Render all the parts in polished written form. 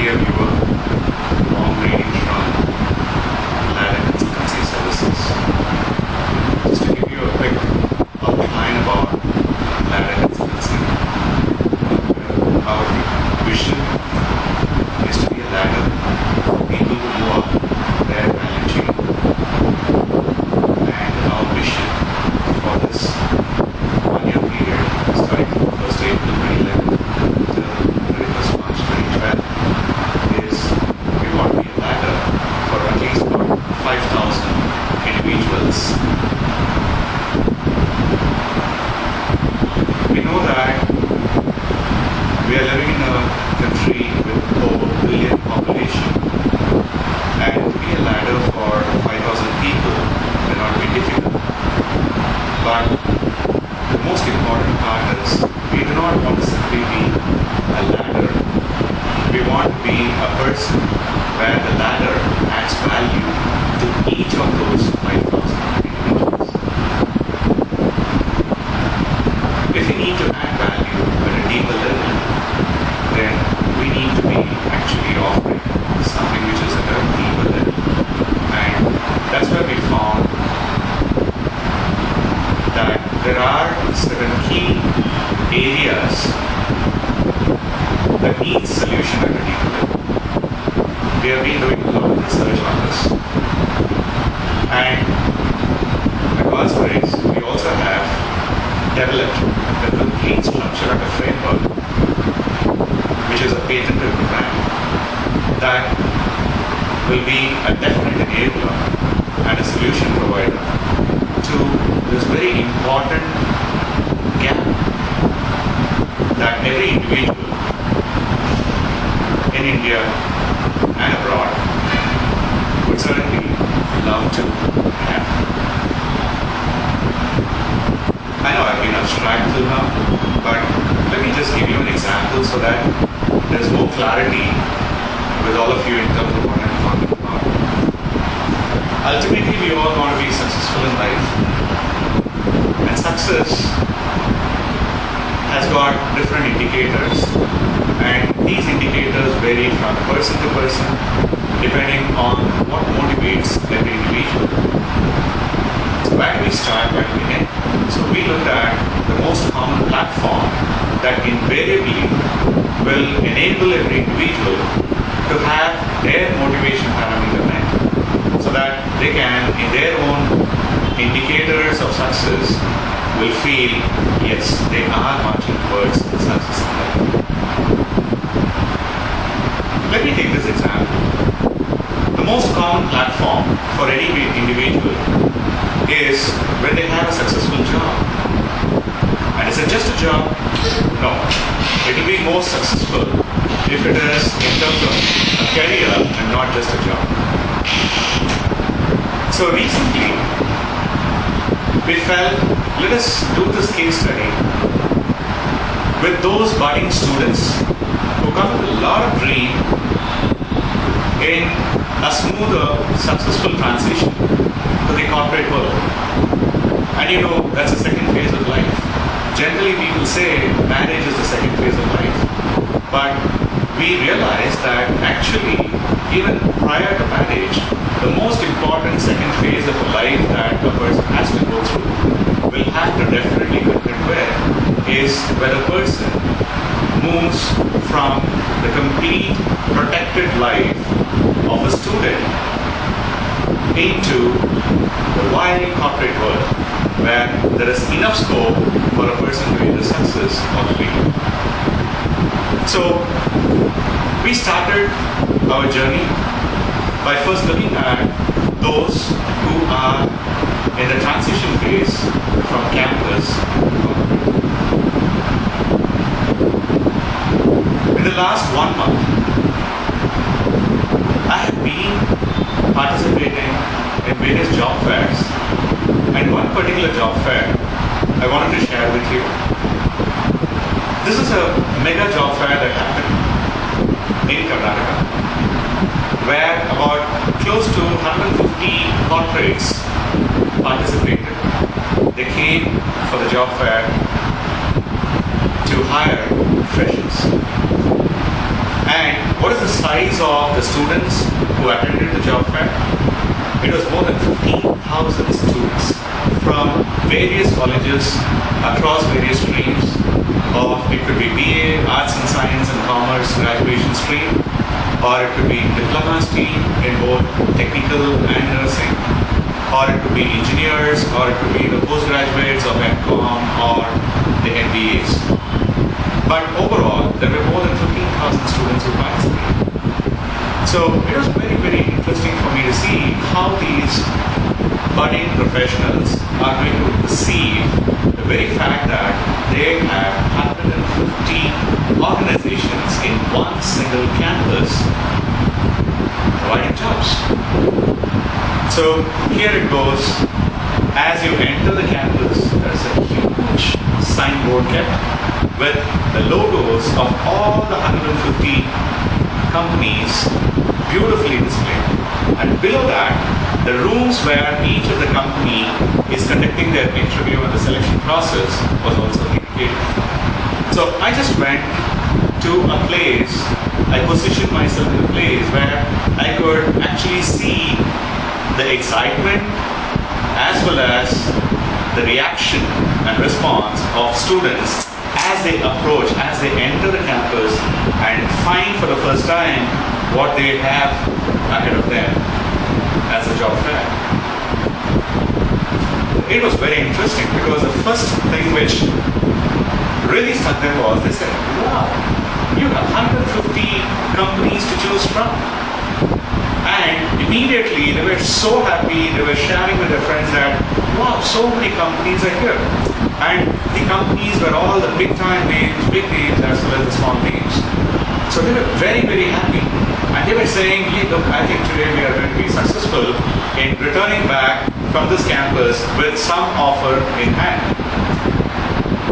Dear viewer, long reading from Ladder Consultancy Services. Just to give you a quick outline about Ladder Consultancy, our vision is to be a ladder for people who move up their value chain. And our mission for this 1 year period, starting from 1st April 2011 till 31st March 2012, is we want to be a ladder for at least about 5,000 individuals. We know that we are living in a country with over a billion population, and to be a ladder for 5,000 people may not be difficult. But the most important part is we do not want to simply be a ladder. We want to be a person where the ladder adds value to each of those 5,000 individuals. If we need to add value at a deeper level, then we need to be actually offering something which is at a deeper level. And that's where we found that there are certain key areas that need solution at a deeper level. We have been doing a lot of research on this. And at Vastways, we also have developed a complete structure and a framework, which is a patented program that will be a definite enabler and a solution provider to this very important gap that every individual in India and abroad would certainly love to have. I know I've been abstract till now, but let me just give you an example so that there's more clarity with all of you in terms of what I'm talking about. Ultimately, we all want to be successful in life, and success has got different indicators, and these indicators vary from person to person depending on what motivates every individual. So where do we start, where do we end? So we looked at the most common platform that invariably will enable every individual to have their motivation parameter met, so that they can, in their own indicators of success, will feel, yes, they are marching towards success in life. Let me take this example. The most common platform for any individual is when they have a successful job. And is it just a job? No. It will be more successful if it is in terms of a career and not just a job. So recently, we felt, let us do this case study with those budding students who come with a lot of dream in a smoother, successful transition to the corporate world. And you know, that's the second phase of life. Generally, people say marriage is the second phase of life. But we realize that actually, even prior to marriage, the most important second phase of a life that a person has to go through will have to definitely connect where is where the person moves from the complete protected life of a student into the wild corporate world, where there is enough scope for a person to either success or fail. So we started our journey by first looking at those who are in the transition phase from campus to corporate. In the last 1 month, I have been participating in various job fairs, and one particular job fair I wanted to share with you. This is a mega job fair that happened in Karnataka, where about close to 150 corporates participated. They came for the job fair to hire freshers. And what is the size of the students who attended the job fair? It was more than 15,000 students from various colleges across various streams of, it could be BA, Arts and Science and Commerce graduation stream, or it could be diploma stream in both technical and nursing, or it could be engineers, or it could be the postgraduates of MCOM or the MBAs. But overall, there were more than 15,000 students who participated. So it was very, very interesting for me to see how these budding professionals are going to perceive the very fact that they have 150 organizations in one single campus providing jobs. So here it goes. As you enter the campus, there's a huge signboard kept with the logos of all the 150 companies beautifully displayed. And below that, the rooms where each of the company is conducting their interview and the selection process was also indicated. So I just went to a place, I positioned myself in a place where I could actually see the excitement as well as the reaction and response of students as they approach, as they enter the campus and find for the first time what they have ahead of them as a job fair. It was very interesting because the first thing which really struck them was they said, wow, you have 150 companies to choose from. And immediately they were so happy, they were sharing with their friends that, wow, so many companies are here. And the companies were all the big time names, big names as well as the small names. So they were very, very happy. And they were saying, hey, look, I think today we are going to be successful in returning back from this campus with some offer in hand.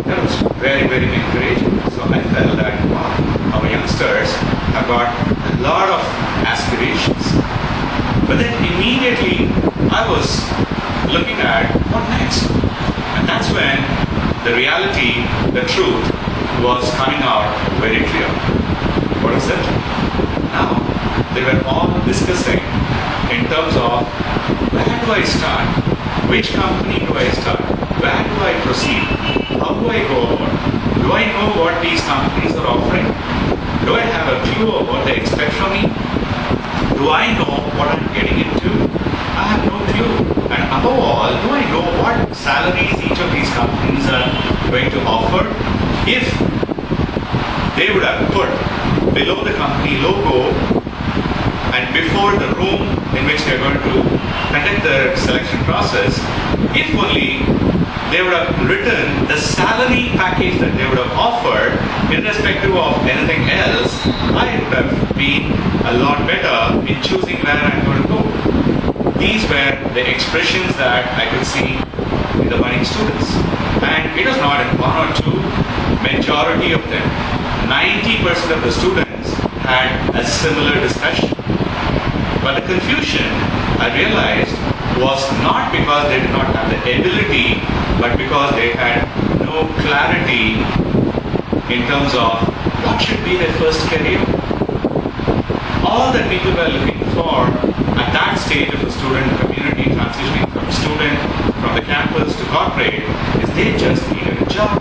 That was very, very encouraging. So I felt that, wow, our youngsters have got a lot of aspirations. But then immediately I was looking at what next. And that's when the reality, the truth was coming out very clear. What is it? Now, they were all discussing in terms of where do I start? Which company do I start? Where do I proceed? How do I go about? Do I know what these companies are offering? Do I have a clue of what they expect from me? Do I know what I'm getting into? I have no clue. And above all, do I know what salaries each of these companies are going to offer? If they would have put below the company logo and before the room in which they are going to conduct the selection process, if only they would have written the salary package that they would have offered, irrespective of anything else, I would have been a lot better in choosing where I'm going to go. These were the expressions that I could see in the budding students. And it was not in one or two, majority of them, 90% of the students had a similar discussion. But the confusion, I realized, was not because they did not have the ability, but because they had no clarity in terms of what should be their first career. All that people were looking for at that stage of the student community, transitioning from student, from the campus to corporate, is they just needed a job.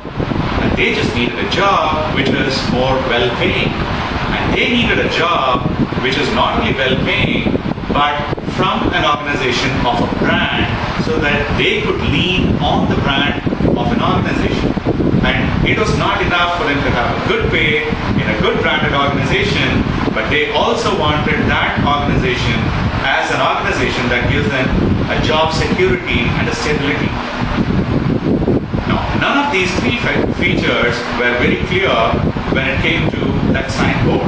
And they just needed a job which was more well-paying. And they needed a job which is not only well-paying, but from an organization of a brand, so that they could lean on the brand of an organization. And it was not enough for them to have a good pay in a good branded organization, but they also wanted that organization as an organization that gives them a job security and a stability. Now, none of these three features were very clear when it came to that signboard.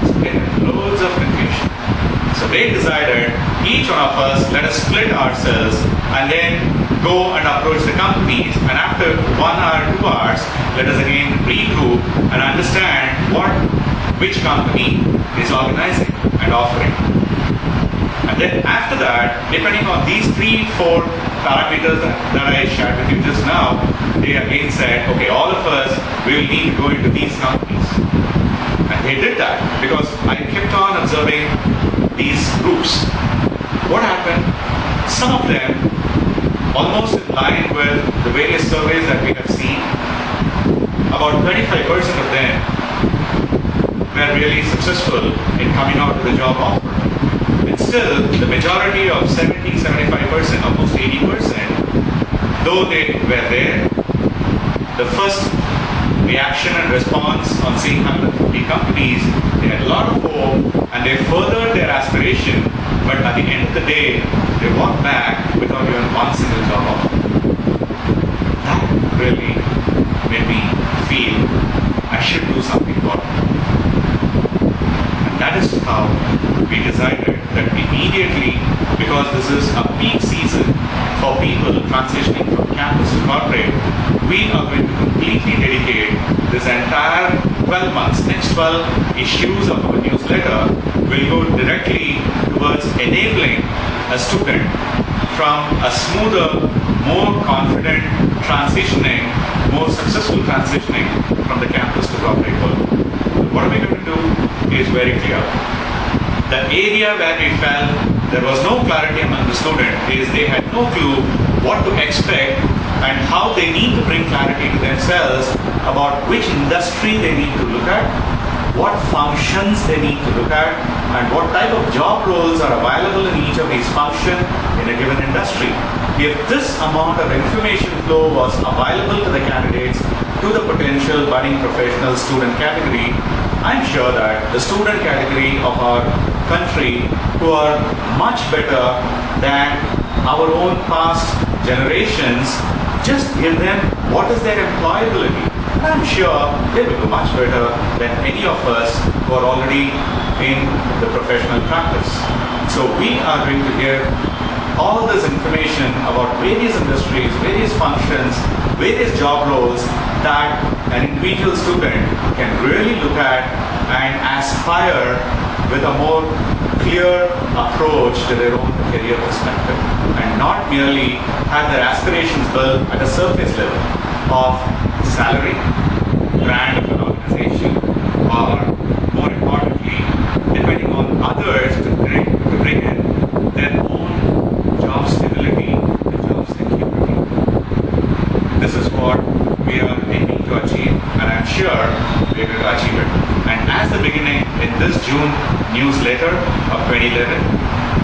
So there were loads of confusion. So they decided, each one of us, let us split ourselves and then go and approach the companies. And after 1 hour, 2 hours, let us again regroup and understand which company is organizing and offering. And then after that, depending on these 3-4 parameters that I shared with you just now, they again said, okay, all of us, we will need to go into these companies. And they did that because I kept on observing these groups. What happened? Some of them, almost in line with the various surveys that we have seen, about 25% of them were really successful in coming out with a job offer. And still, the majority of 70-75%, almost 80%, though they were there, the first reaction and response on seeing 150 companies, they had a lot of hope and they furthered their aspiration, but at the end of the day, they walked back without even one single job offer. That really made me feel I should do something about it. And that is how we decided that immediately, because this is a peak season for people transitioning from campus to corporate, we are going to completely dedicate this entire 12 months, next 12 issues of our newsletter will go directly towards enabling a student from a smoother, more confident transitioning, more successful transitioning from the campus to corporate world. What are we going to do is very clear. The area where we felt there was no clarity among the students is they had no clue what to expect and how they need to bring clarity to themselves about which industry they need to look at, what functions they need to look at, and what type of job roles are available in each of these functions in a given industry. If this amount of information flow was available to the candidates, to the potential budding professional student category, I'm sure that the student category of our country, who are much better than our own past generations, just give them what is their employability. And I'm sure they will do much better than any of us who are already in the professional practice. So we are going to give all this information about various industries, various functions, various job roles that an individual student can really look at and aspire with a more clear approach to their own career perspective, and not merely have their aspirations built at a surface level of salary, brand of an organization, or more importantly, depending on others to bring in their own job stability and job security. This is what we are aiming to achieve, and I'm sure we will achieve it. And as the beginning in this June newsletter of 2011,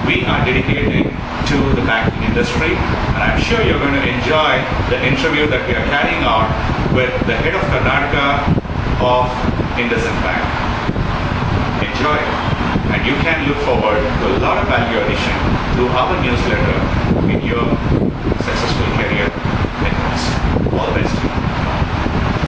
we are dedicating to the banking industry, and I'm sure you're going to enjoy the interview that we are carrying out with the head of Karnataka of IndusInd Bank. Enjoy, and you can look forward to a lot of value addition through our newsletter